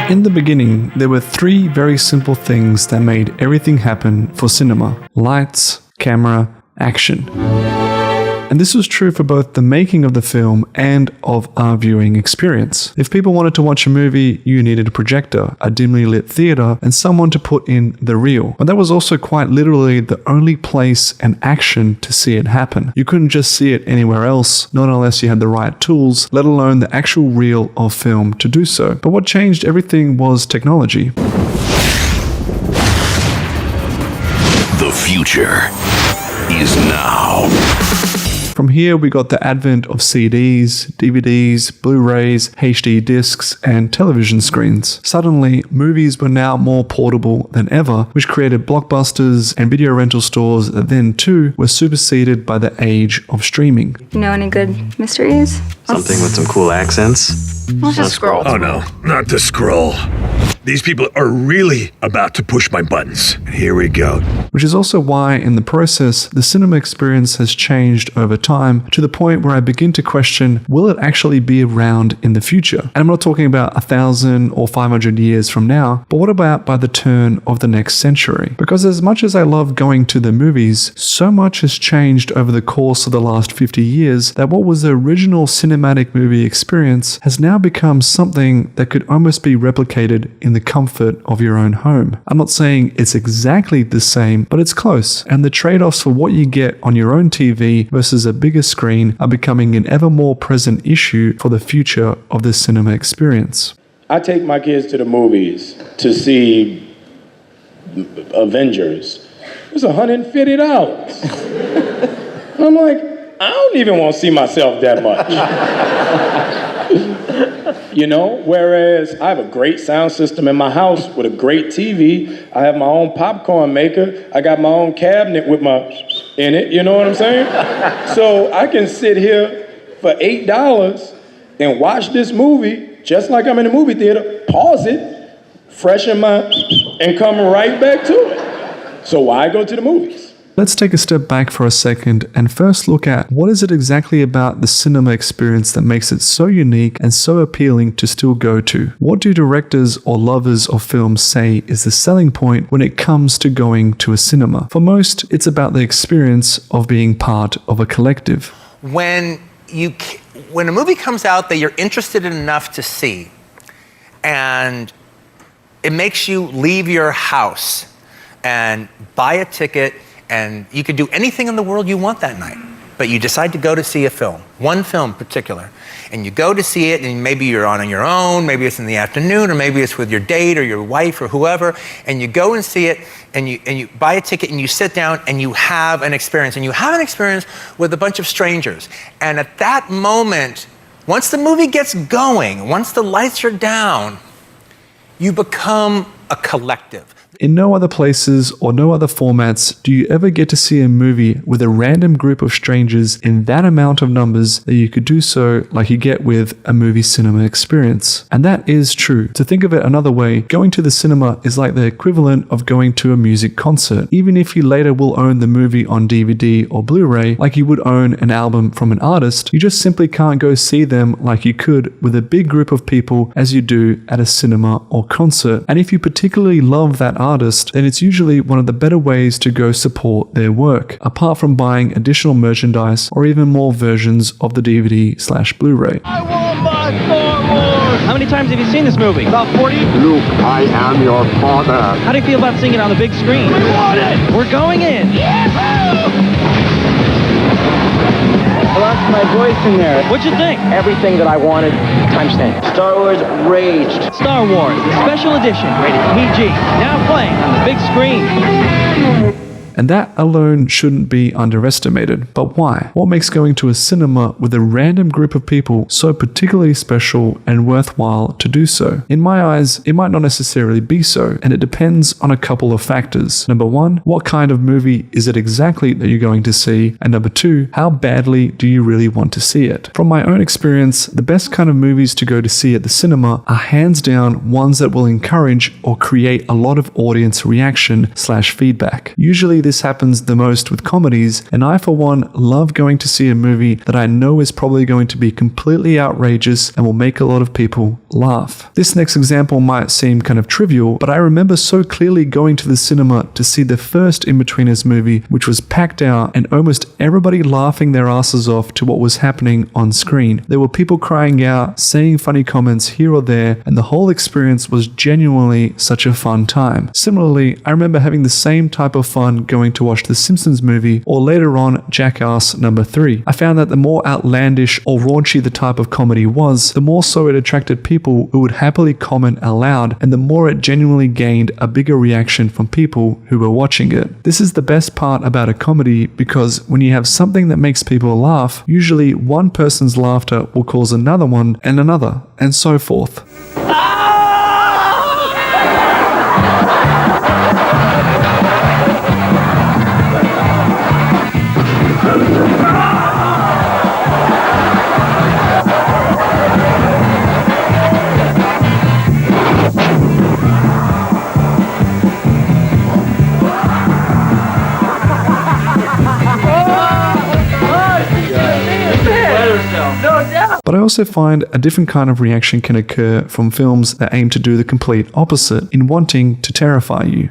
In the beginning, there were three very simple things that made everything happen for cinema: lights, camera, action. And this was true for both the making of the film and of our viewing experience. If people wanted to watch a movie, you needed a projector, a dimly lit theater, and someone to put in the reel. But that was also quite literally the only place and action to see it happen. You couldn't just see it anywhere else, not unless you had the right tools, let alone the actual reel of film to do so. But what changed everything was technology. The future is now. From here, we got the advent of CDs, DVDs, Blu-Rays, HD discs, and television screens. Suddenly, movies were now more portable than ever, which created blockbusters and video rental stores that then too were superseded by the age of streaming. You know any good mysteries? Something with some cool accents? Let's just scroll. Oh no, not the scroll. These people are really about to push my buttons. Here we go. Which is also why, in the process, the cinema experience has changed over time to the point where I begin to question, will it actually be around in the future? And I'm not talking about 1,000 or 500 years from now, but what about by the turn of the next century? Because as much as I love going to the movies, so much has changed over the course of the last 50 years that what was the original cinematic movie experience has now become something that could almost be replicated in the comfort of your own home. I'm not saying it's exactly the same, but it's close, and the trade-offs for what you get on your own TV versus a bigger screen are becoming an ever more present issue for the future of the cinema experience. I take my kids to the movies to see Avengers. It's $150. I'm like, I don't even want to see myself that much. You know, whereas I have a great sound system in my house with a great TV. I have my own popcorn maker. I got my own cabinet with my in it, you know what I'm saying? So I can sit here for $8 and watch this movie just like I'm in a movie theater, pause it, freshen my and come right back to it. So why go to the movies? Let's take a step back for a second and first look at what is it exactly about the cinema experience that makes it so unique and so appealing to still go to? What do directors or lovers of films say is the selling point when it comes to going to a cinema? For most, it's about the experience of being part of a collective. When a movie comes out that you're interested in enough to see, and it makes you leave your house and buy a ticket, and you could do anything in the world you want that night, but you decide to go to see a film, one film in particular, and you go to see it, and maybe you're on your own, maybe it's in the afternoon, or maybe it's with your date or your wife or whoever, and you go and see it, and you buy a ticket, and you sit down, and you have an experience, with a bunch of strangers. And at that moment, once the movie gets going, once the lights are down, you become a collective. In no other places or no other formats do you ever get to see a movie with a random group of strangers in that amount of numbers that you could do so like you get with a movie cinema experience. And that is true. To think of it another way, going to the cinema is like the equivalent of going to a music concert. Even if you later will own the movie on DVD or Blu-ray like you would own an album from an artist, you just simply can't go see them like you could with a big group of people as you do at a cinema or concert. And if you particularly love that artist, then it's usually one of the better ways to go support their work, apart from buying additional merchandise or even more versions of the DVD/Blu-ray. I want my Star Wars! How many times have you seen this movie? About 40? Luke, I am your father. How do you feel about seeing it on the big screen? We want it! We're going in! I lost my voice in there. What'd you think? Everything that I wanted, times 10. Star Wars raged. Star Wars, the special edition, rated PG, now playing on the big screen. And that alone shouldn't be underestimated. But why? What makes going to a cinema with a random group of people so particularly special and worthwhile to do so? In my eyes, it might not necessarily be so, and it depends on a couple of factors. Number one, what kind of movie is it exactly that you're going to see? And number two, how badly do you really want to see it? From my own experience, the best kind of movies to go to see at the cinema are hands down ones that will encourage or create a lot of audience reaction/feedback. Usually this happens the most with comedies, and I for one love going to see a movie that I know is probably going to be completely outrageous and will make a lot of people laugh. This next example might seem kind of trivial, but I remember so clearly going to the cinema to see the first In-Betweeners movie, which was packed out and almost everybody laughing their asses off to what was happening on screen. There were people crying out, saying funny comments here or there, and the whole experience was genuinely such a fun time. Similarly, I remember having the same type of fun going to watch the Simpsons movie or later on Jackass number 3. I found that the more outlandish or raunchy the type of comedy was, the more so it attracted people who would happily comment aloud, and the more it genuinely gained a bigger reaction from people who were watching it. This is the best part about a comedy, because when you have something that makes people laugh, usually one person's laughter will cause another one and another, and so forth. But I also find a different kind of reaction can occur from films that aim to do the complete opposite in wanting to terrify you.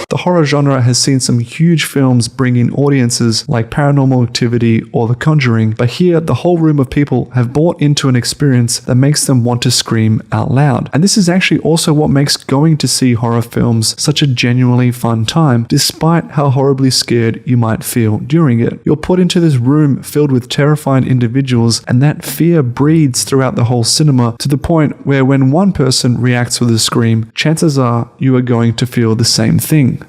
The horror genre has seen some huge films bring in audiences like Paranormal Activity or The Conjuring, but here the whole room of people have bought into an experience that makes them want to scream out loud. And this is actually also what makes going to see horror films such a genuinely fun time, despite how horribly scared you might feel during it. You're put into this room filled with terrified individuals, and that fear breeds throughout the whole cinema to the point where when one person reacts with a scream, chances are you are going to feel the same thing.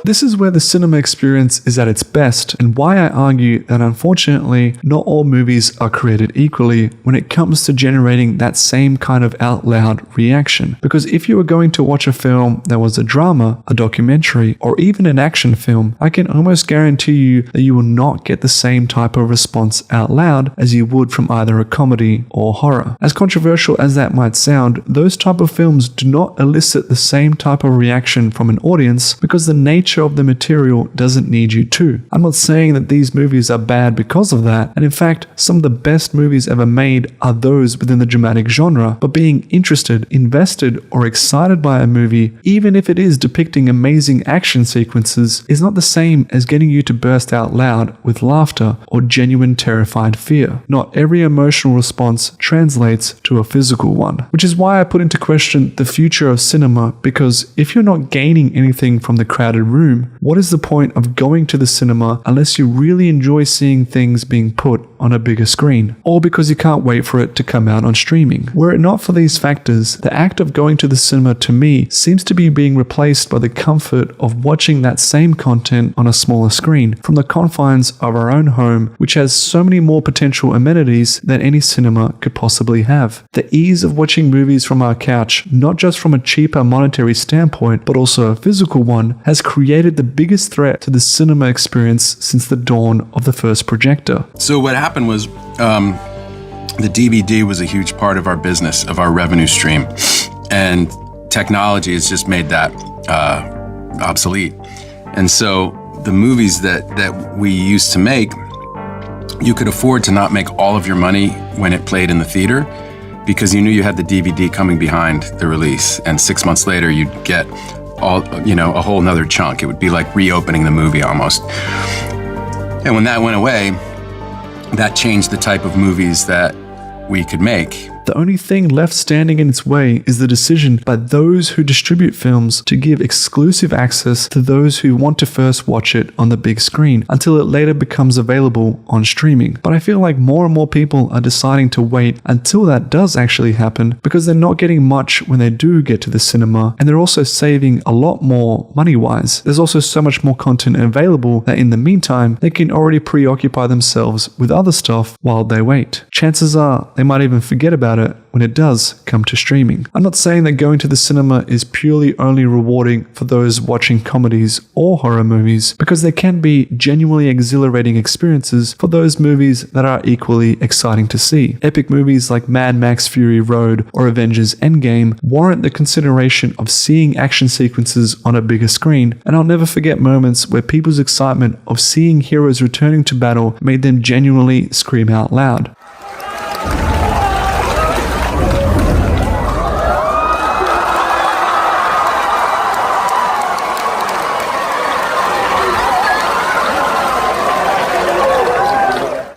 This is where the cinema experience is at its best, and why I argue that unfortunately not all movies are created equally when it comes to generating that same kind of out loud reaction. Because if you were going to watch a film that was a drama, a documentary, or even an action film, I can almost guarantee you that you will not get the same type of response out loud as you would from either a comedy or horror. As controversial as that might sound, those type of films do not elicit the same type of reaction from an audience because the nature of the material doesn't need you to. I'm not saying that these movies are bad because of that, and in fact, some of the best movies ever made are those within the dramatic genre, but being interested, invested, or excited by a movie, even if it is depicting amazing action sequences, is not the same as getting you to burst out loud with laughter or genuine terrified fear. Not every emotional response translates to a physical one, which is why I put into question the future of cinema, because if you're not gaining anything from the crowded room, what is the point of going to the cinema unless you really enjoy seeing things being put on a bigger screen, or because you can't wait for it to come out on streaming? Were it not for these factors, the act of going to the cinema to me seems to be being replaced by the comfort of watching that same content on a smaller screen from the confines of our own home, which has so many more potential amenities than any cinema could possibly have. The ease of watching movies from our couch, not just from a cheaper monetary standpoint, but also a physical one, has created the biggest threat to the cinema experience since the dawn of the first projector. So what happened was the DVD was a huge part of our business, of our revenue stream, and technology has just made that obsolete. And so the movies that we used to make, you could afford to not make all of your money when it played in the theater because you knew you had the DVD coming behind the release, and 6 months later you'd get a whole nother chunk. It would be like reopening the movie almost. And when that went away, that changed the type of movies that we could make. The only thing left standing in its way is the decision by those who distribute films to give exclusive access to those who want to first watch it on the big screen until it later becomes available on streaming. But I feel like more and more people are deciding to wait until that does actually happen because they're not getting much when they do get to the cinema, and they're also saving a lot more money-wise. There's also so much more content available that in the meantime, they can already preoccupy themselves with other stuff while they wait. Chances are they might even forget about it when it does come to streaming. I'm not saying that going to the cinema is purely only rewarding for those watching comedies or horror movies, because there can be genuinely exhilarating experiences for those movies that are equally exciting to see. Epic movies like Mad Max Fury Road or Avengers Endgame warrant the consideration of seeing action sequences on a bigger screen, and I'll never forget moments where people's excitement of seeing heroes returning to battle made them genuinely scream out loud.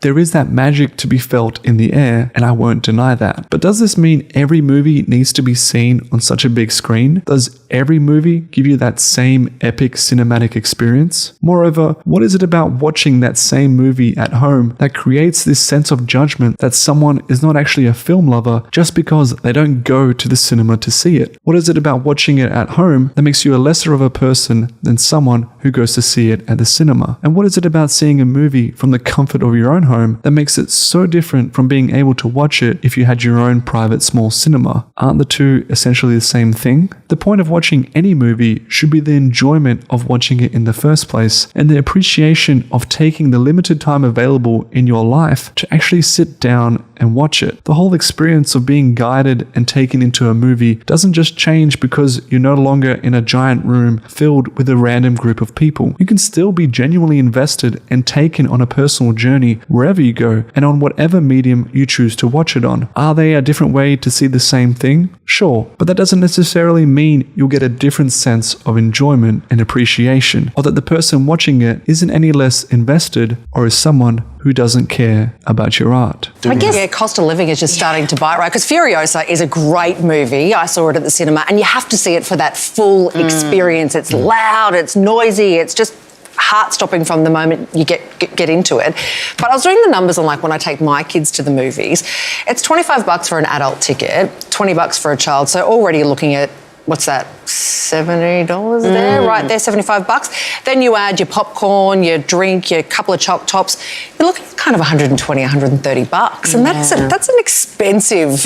There is that magic to be felt in the air, and I won't deny that. But does this mean every movie needs to be seen on such a big screen? Does every movie give you that same epic cinematic experience? Moreover, what is it about watching that same movie at home that creates this sense of judgment that someone is not actually a film lover just because they don't go to the cinema to see it? What is it about watching it at home that makes you a lesser of a person than someone who goes to see it at the cinema? And what is it about seeing a movie from the comfort of your own home that makes it so different from being able to watch it if you had your own private small cinema? Aren't the two essentially the same thing? The point of watching any movie should be the enjoyment of watching it in the first place, and the appreciation of taking the limited time available in your life to actually sit down and watch it. The whole experience of being guided and taken into a movie doesn't just change because you're no longer in a giant room filled with a random group of people. You can still be genuinely invested and taken on a personal journey wherever you go and on whatever medium you choose to watch it on. Are they a different way to see the same thing? Sure, but that doesn't necessarily mean you'll get a different sense of enjoyment and appreciation, or that the person watching it isn't any less invested or is someone who doesn't care about your art. I guess cost of living is just starting to bite, right? Because Furiosa is a great movie. I saw it at the cinema, and you have to see it for that full experience. It's loud, it's noisy, it's just heart-stopping from the moment you get into it. But I was doing the numbers on, like, when I take my kids to the movies, it's $25 for an adult ticket, $20 for a child. So already you're looking at, what's that, $70 there, right there, $75. Then you add your popcorn, your drink, your couple of choc tops. You're looking at kind of $120, $130. And that's an expensive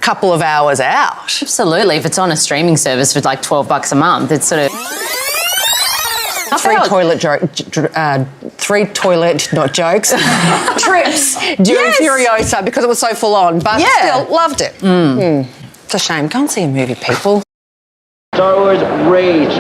couple of hours out. Absolutely. If it's on a streaming service for like $12 a month, it's sort of... Three toilet, not jokes, trips during Furiosa because it was so full on. But still, loved it. It's a shame. Go and see a movie, people. Star Wars Rage.